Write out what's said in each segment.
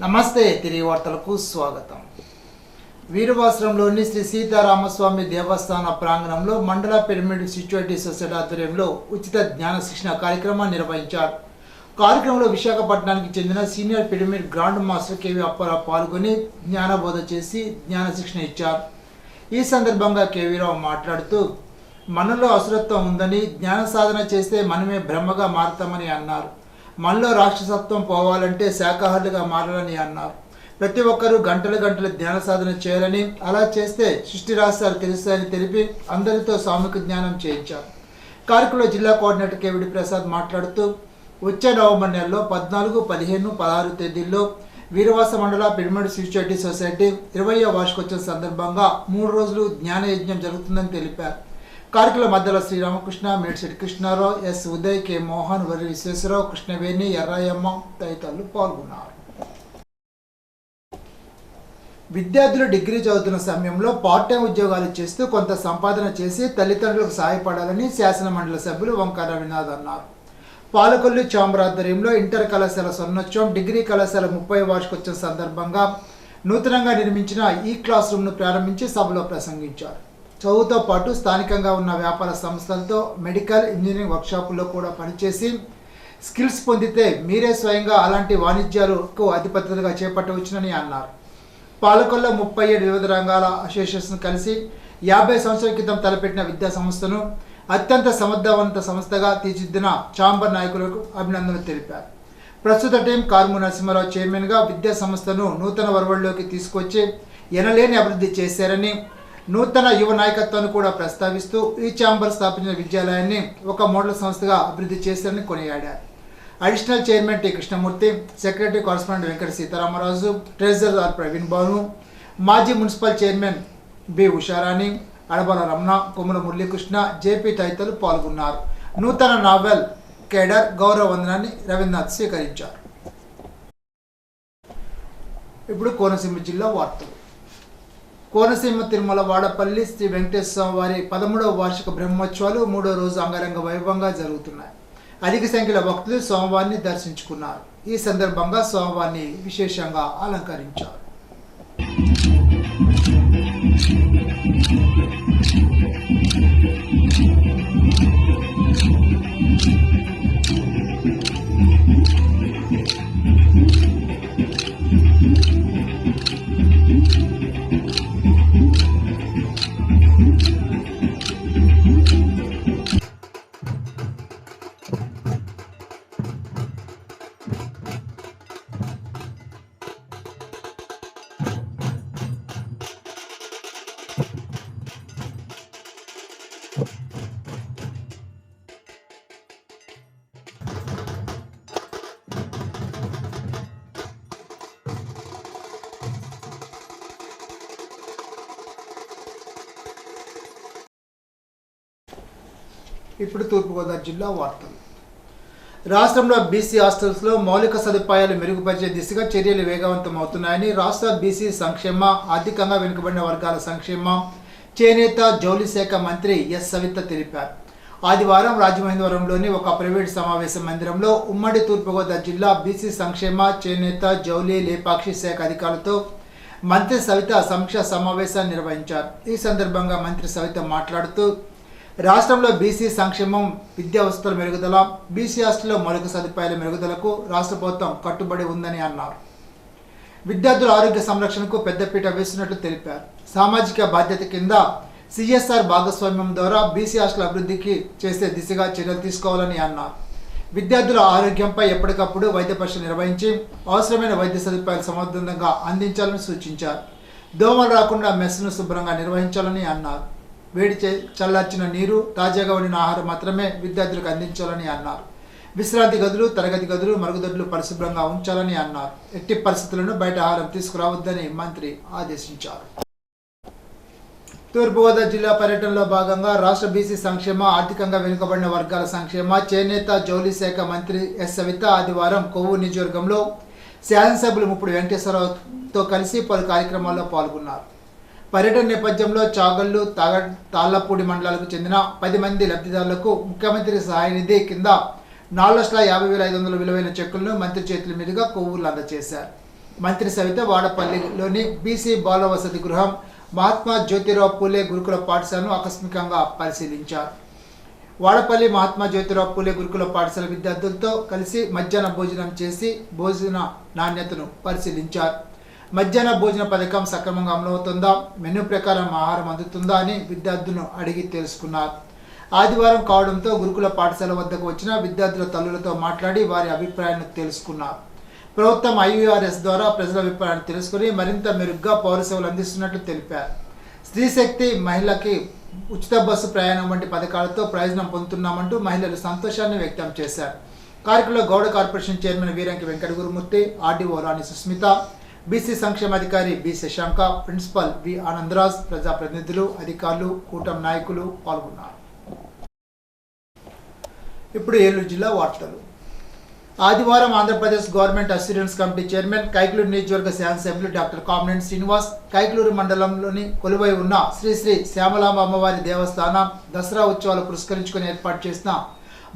నమస్తే తిరిగి వార్తలకు స్వాగతం. వీరవాసరంలోని శ్రీ సీతారామస్వామి దేవస్థాన ప్రాంగణంలో మండల పిరమిడ్ స్పిరిచువాలిటీ సొసైటీ ఆధ్వర్యంలో ఉచిత జ్ఞాన శిక్షణ కార్యక్రమాన్ని నిర్వహించారు. కార్యక్రమంలో విశాఖపట్నానికి చెందిన senior pyramid grand master KV Apparao పాల్గొని జ్ఞానబోధ చేసి జ్ఞాన శిక్షణ ఇచ్చారు. ఈ సందర్భంగా కేవీరావు మాట్లాడుతూ మనలో అసురత్వం ఉందని, జ్ఞాన సాధన చేస్తే మనమే బ్రహ్మగా మారుతామని అన్నారు. మనలో రాక్షసత్వం పోవాలంటే శాకాహారులుగా మారాలని అన్నారు. ప్రతి ఒక్కరూ గంటలు ధ్యాన సాధన చేయాలని, అలా చేస్తే సృష్టి రహస్యాలు తెలుస్తాయని తెలిపి అందరితో సామూహిక జ్ఞానం చేయించారు. కార్యక్రమంలో జిల్లా కోఆర్డినేటర్ కేవిడి ప్రసాద్ మాట్లాడుతూ వచ్చే నవంబర్ నెలలో 14, 15, 16 తేదీల్లో వీరవాస మండల పిరమిడ్ స్పిరిచువాలిటీ సొసైటీ 20వ వార్షికోత్సవం సందర్భంగా 3 రోజులు జ్ఞాన యజ్ఞం జరుగుతుందని తెలిపారు. కార్యక్రమ మధ్యలో శ్రీరామకృష్ణ, మేడిశెట్టి కృష్ణారావు, ఎస్ ఉదయ్, కె మోహన్, వరి విశ్వేశ్వరరావు, కృష్ణవేణి, ఎర్రయ్యమ్మ తదితరులు పాల్గొన్నారు. విద్యార్థులు డిగ్రీ చదువుతున్న సమయంలో పార్ట్ టైం ఉద్యోగాలు చేస్తూ కొంత సంపాదన చేసి తల్లిదండ్రులకు సహాయపడాలని శాసన మండలి సభ్యులు వంకార వినోద్ అన్నారు. పాలకొల్లు ఛాంబర్ ఆధ్వర్యంలో ఇంటర్ కళాశాల స్వర్ణోత్సవం, డిగ్రీ కళాశాల 30వ వార్షికోత్సవం సందర్భంగా నూతనంగా నిర్మించిన ఈ క్లాస్ రూమ్ను ప్రారంభించి సభలో ప్రసంగించారు. చదువుతో పాటు స్థానికంగా ఉన్న వ్యాపార సంస్థలతో మెడికల్, ఇంజనీరింగ్ వర్క్షాపుల్లో కూడా పనిచేసి స్కిల్స్ పొందితే మీరే స్వయంగా అలాంటి వాణిజ్యాలకు అధిపతులుగా చేపట్టవచ్చునని అన్నారు. పాలకొల్లో 37 వివిధ రంగాల అసోసియేషన్ కలిసి 50 సంవత్సరాల క్రితం తలపెట్టిన విద్యా సంస్థను అత్యంత సమర్థవంత సంస్థగా తీర్చిదిద్దిన ఛాంబర్ నాయకులకు అభినందనలు తెలిపారు. ప్రస్తుత టీం కార్ము నరసింహారావు చైర్మన్గా విద్యా సంస్థను నూతన వరవడిలోకి తీసుకొచ్చి ఎనలేని అభివృద్ధి చేశారని, నూతన యువ నాయకత్వాన్ని కూడా ప్రస్తావిస్తూ ఈ ఛాంబర్ స్థాపించిన విద్యాలయాన్ని ఒక మోడల్ సంస్థగా అభివృద్ధి చేశారని కొనియాడారు. Additional chairman T Krishnamurthy, secretary correspondent Venkata Sitaramaraju, treasurer R Praveen Banu, మాజీ municipal chairman B Usharani, Adabala Ramana, Kommala Muralikrishna, JP తదితరులు పాల్గొన్నారు. నూతన నావెల్ కేడర్ గౌరవ వందనాన్ని రవీంద్రనాథ్ స్వీకరించారు. ఇప్పుడు కోనసీమ జిల్లా వార్తలు. కోనసీమ తిరుమల వాడపల్లి శ్రీ వెంకటేశ్వర వారి 13వ వార్షిక బ్రహ్మోత్సవాలు 3వ రోజు అంగరంగ వైభవంగా జరుగుతున్నాయి. అధిక సంఖ్యలో భక్తులు స్వామివారిని దర్శించుకున్నారు. ఈ సందర్భంగా స్వామివారిని విశేషంగా అలంకరించారు. ఇప్పుడు తూర్పుగోదావరి జిల్లా వార్తలు. రాష్ట్రంలో బీసీ హాస్టల్స్లో మౌలిక సదుపాయాలు మెరుగుపరిచే దిశగా చర్యలు వేగవంతం అవుతున్నాయని రాష్ట్ర బీసీ సంక్షేమ, ఆర్థికంగా వెనుకబడిన వర్గాల సంక్షేమ, చేనేత, జౌళి శాఖ మంత్రి ఎస్ సవిత తెలిపారు. ఆదివారం రాజమహేంద్రవరంలోని ఒక ప్రైవేట్ సమావేశ మందిరంలో ఉమ్మడి తూర్పుగోదావరి జిల్లా బీసీ సంక్షేమ, చేనేత, జౌళి, లేపాక్షి శాఖ అధికారులతో మంత్రి సవిత సమీక్షా సమావేశాన్ని నిర్వహించారు. ఈ సందర్భంగా మంత్రి సవిత మాట్లాడుతూ రాష్ట్రంలో బీసీ సంక్షేమం, విద్యా వసతుల మెరుగుదల, బీసీ హాస్టల్లో మౌలిక సదుపాయాల మెరుగుదలకు రాష్ట్ర ప్రభుత్వం కట్టుబడి ఉందని అన్నారు. విద్యార్థుల ఆరోగ్య సంరక్షణకు పెద్దపీట వేస్తున్నట్లు తెలిపారు. సామాజిక బాధ్యత కింద సిఎస్ఆర్ భాగస్వామ్యం ద్వారా బీసీ హాస్టల్ అభివృద్ధికి చేసే దిశగా చర్యలు తీసుకోవాలని అన్నారు. విద్యార్థుల ఆరోగ్యంపై ఎప్పటికప్పుడు వైద్య పరీక్షలు నిర్వహించి అవసరమైన వైద్య సదుపాయాలు సమర్థవంతంగా అందించాలని సూచించారు. దోమలు రాకుండా మెస్ను శుభ్రంగా నిర్వహించాలని అన్నారు. వేడి చల్లార్చిన నీరు, తాజాగా వండిన ఆహారం మాత్రమే విద్యార్థులకు అందించాలని అన్నారు. విశ్రాంతి గదులు, తరగతి గదులు, మరుగుదొడ్లు పరిశుభ్రంగా ఉంచాలని అన్నారు. ఎట్టి పరిస్థితులను బయట ఆహారం తీసుకురావద్దని మంత్రి ఆదేశించారు. తూర్పుగోదావరి జిల్లా పర్యటనలో భాగంగా రాష్ట్ర బీసీ సంక్షేమ, ఆర్థికంగా వెనుకబడిన వర్గాల సంక్షేమ, చేనేత, జౌళి శాఖ మంత్రి ఎస్ సవిత ఆదివారం కొవ్వూరు నియోజకవర్గంలో శాసనసభ్యులు ముప్పుడు వెంకటేశ్వరరావుతో కలిసి పలు కార్యక్రమాల్లో పాల్గొన్నారు. పర్యటన నేపథ్యంలో చాగల్లు, తాళ్లపూడి మండలాలకు చెందిన 10 మంది లబ్ధిదారులకు ముఖ్యమంత్రి సహాయ నిధి కింద 4,50,500 విలువైన చెక్కులను మంత్రి చేతుల మీదుగా కొవ్వూరులో అందజేశారు. మంత్రి సవిత వాడపల్లిలోని బీసీ బాల వసతి గృహం మహాత్మా జ్యోతిరావు పూలే గురుకుల పాఠశాలను ఆకస్మికంగా పరిశీలించారు. వాడపల్లి మహాత్మా జ్యోతిరావు పూలే గురుకుల పాఠశాల విద్యార్థులతో కలిసి మధ్యాహ్న భోజనం చేసి భోజన నాణ్యతను పరిశీలించారు. మధ్యాహ్న భోజన పథకం సక్రమంగా అమలవుతుందా, మెనూ ప్రకారం ఆహారం అందుతుందా అని విద్యార్థులను అడిగి తెలుసుకున్నారు. ఆదివారం కావడంతో గురుకుల పాఠశాల వద్దకు వచ్చిన విద్యార్థుల తల్లులతో మాట్లాడి వారి అభిప్రాయాన్ని తెలుసుకున్నారు. ప్రభుత్వం IVRS ద్వారా ప్రజల అభిప్రాయాన్ని తెలుసుకుని మరింత మెరుగ్గా పౌర సేవలు అందిస్తున్నట్లు తెలిపారు. స్త్రీశక్తి మహిళకి ఉచిత బస్సు ప్రయాణం వంటి పథకాలతో ప్రయోజనం పొందుతున్నామంటూ మహిళలు సంతోషాన్ని వ్యక్తం చేశారు. కార్యక్రమంలో Gowda corporation chairman Veeranki Venkata Gurumurthy, RDO Rani Susmitha, BC సంక్షేమాధికారి B Sasanka, principal V Anandaraj, ప్రజాప్రతినిధులు, అధికారులు, కూటమి నాయకులు పాల్గొన్నారు. ఇప్పుడు ఏలూరు జిల్లా వార్తలు. ఆదివారం Andhra Pradesh government assurance committee chairman, Kaikaluru నియోజకవర్గ శాసనసభ్యులు డాక్టర్ కామినేని శ్రీనివాస్, కైకలూరు మండలంలోని కొలువై ఉన్న శ్రీ శ్రీ శ్యామలాంబ అమ్మవారి దేవస్థానం దసరా ఉత్సవాలు పురస్కరించుకుని ఏర్పాటు చేసిన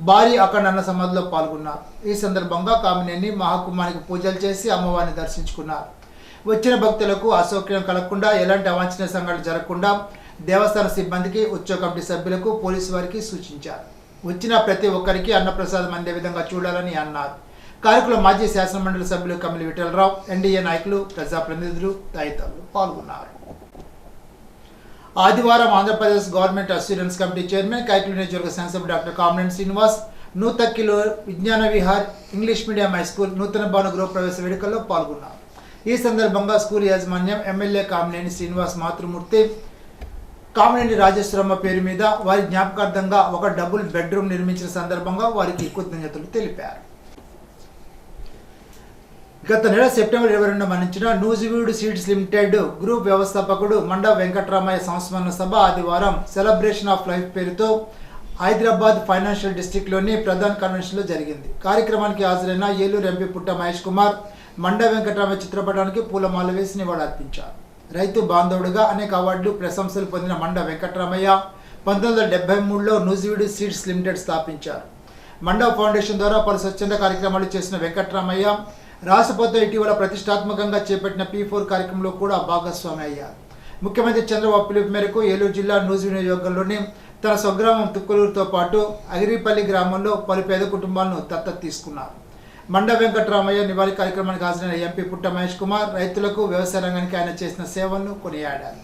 భారీ అఖండ అన్న సమాధిలో పాల్గొన్నారు. ఈ సందర్భంగా కామినేని మహాకుమారికి పూజలు చేసి అమ్మవారిని దర్శించుకున్నారు. వచ్చిన భక్తులకు అసౌకర్యం కలగకుండా, ఎలాంటి అవాంఛనీయ సంఘటనలు జరగకుండా దేవస్థాన సిబ్బందికి, ఉత్సవ కమిటీ సభ్యులకు, పోలీసు వారికి సూచించారు. వచ్చిన ప్రతి ఒక్కరికి అన్నప్రసాదం అందే విధంగా చూడాలని అన్నారు. కార్యక్రమంలో మాజీ శాసనమండలి సభ్యులు కమిలి విఠలరావు, NDA నాయకులు, ప్రజాప్రతినిధులు తదితరులు పాల్గొన్నారు. ఆదివారం Andhra Pradesh government assurance committee chairman, Kaikaluru నియోజకవర్గ శాసనసభ్యులు డాక్టర్ కామినేని శ్రీనివాస్ నూతక్కిలో విజ్ఞాన Vihar English medium high school నూతన భవన గృహప్రవేశ వేడుకల్లో పాల్గొన్నారు. ఈ సందర్భంగా స్కూల్ యాజమాన్యం ఎమ్మెల్యే కామినేని శ్రీనివాస్ మాతృమూర్తి కామినేని రాజేశ్వరమ్మ పేరు మీద వారి జ్ఞాపకార్థంగా ఒక డబుల్ బెడ్రూమ్ నిర్మించిన సందర్భంగా వారికి కృతజ్ఞతలు తెలిపారు. గత నెల సెప్టెంబర్ 22 మరణించిన నూజివీడు సీడ్స్ లిమిటెడ్ గ్రూప్ వ్యవస్థాపకుడు మండ వెంకట్రామయ్య సంస్మరణ సభ ఆదివారం సెలబ్రేషన్ ఆఫ్ లైఫ్ పేరుతో హైదరాబాద్ ఫైనాన్షియల్ డిస్ట్రిక్ట్లోని ప్రధాన కన్వెన్షన్లో జరిగింది. కార్యక్రమానికి హాజరైన ఏలూరు ఎంపీ పుట్ట మహేష్ కుమార్ మండ వెంకట్రామయ్య చిత్రపటానికి పూలమాల వేసి నివాళులర్పించారు. రైతు బాంధవుడుగా అనేక అవార్డులు, ప్రశంసలు పొందిన మండ వెంకట్రామయ్య 1973లో నూజివీడు సీడ్స్ లిమిటెడ్ స్థాపించారు. మండ ఫౌండేషన్ ద్వారా పలు స్వచ్ఛంద కార్యక్రమాలు చేసిన వెంకట్రామయ్య రాష్ట్ర ప్రభుత్వం ఇటీవల ప్రతిష్టాత్మకంగా చేపట్టిన P4 కార్యక్రమంలో కూడా భాగస్వామి అయ్యారు. ముఖ్యమంత్రి చంద్రబాబు పిలుపు మేరకు ఏలూరు జిల్లా నూజివీడు నియోజకవర్గంలోని తన స్వగ్రామం తుక్కులూరుతో పాటు అగిరిపల్లి గ్రామంలో పలు పేద కుటుంబాలను దత్తత తీసుకున్నారు. మండ వెంకట్రామయ్య నివాళి కార్యక్రమానికి హాజరైన ఎంపీ పుట్ట మహేష్ కుమార్ రైతులకు, వ్యవసాయ రంగానికి ఆయన చేసిన సేవలను కొనియాడారు.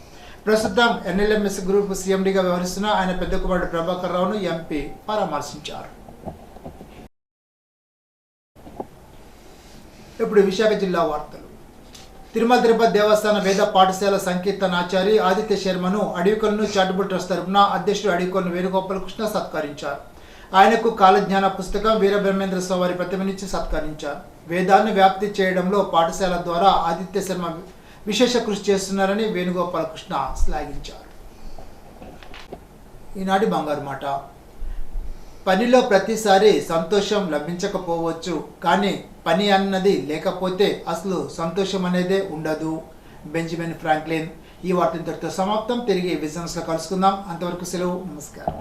ప్రస్తుతం NLMS గ్రూప్ CMDగా వ్యవహరిస్తున్న ఆయన పెద్ద కుమారుడు ప్రభాకర్ రావును ఎంపీ పరామర్శించారు. ఇప్పుడు విశాఖ జిల్లా వార్తలు. తిరుమల తిరుపతి దేవస్థాన వేద పాఠశాల సంకీర్తనాచారి ఆదిత్య శర్మను అడవికొలను చారిటబుల్ ట్రస్ట్ తరపున అధ్యక్షుడు అడవికొలను వేణుగోపాలకృష్ణ సత్కరించారు. ఆయనకు కాలజ్ఞాన పుస్తకం, వీరబ్రహ్మేంద్ర స్వామి ప్రతిమనిచ్చి సత్కరించారు. వేదాన్ని వ్యాప్తి చేయడంలో పాఠశాల ద్వారా ఆదిత్య శర్మ విశేష కృషి చేస్తున్నారని వేణుగోపాలకృష్ణ శ్లాఘించారు. ఈనాటి బంగారు మాట. పనిలో ప్రతిసారి సంతోషం లభించకపోవచ్చు, కానీ పని అన్నది లేకపోతే అసలు సంతోషం అనేదే ఉండదు. Benjamin Franklin. ఈ వార్త ఇంతటితో సమాప్తం. తిరిగి బిజినెస్లో కలుసుకుందాం. అంతవరకు సెలవు. నమస్కారం.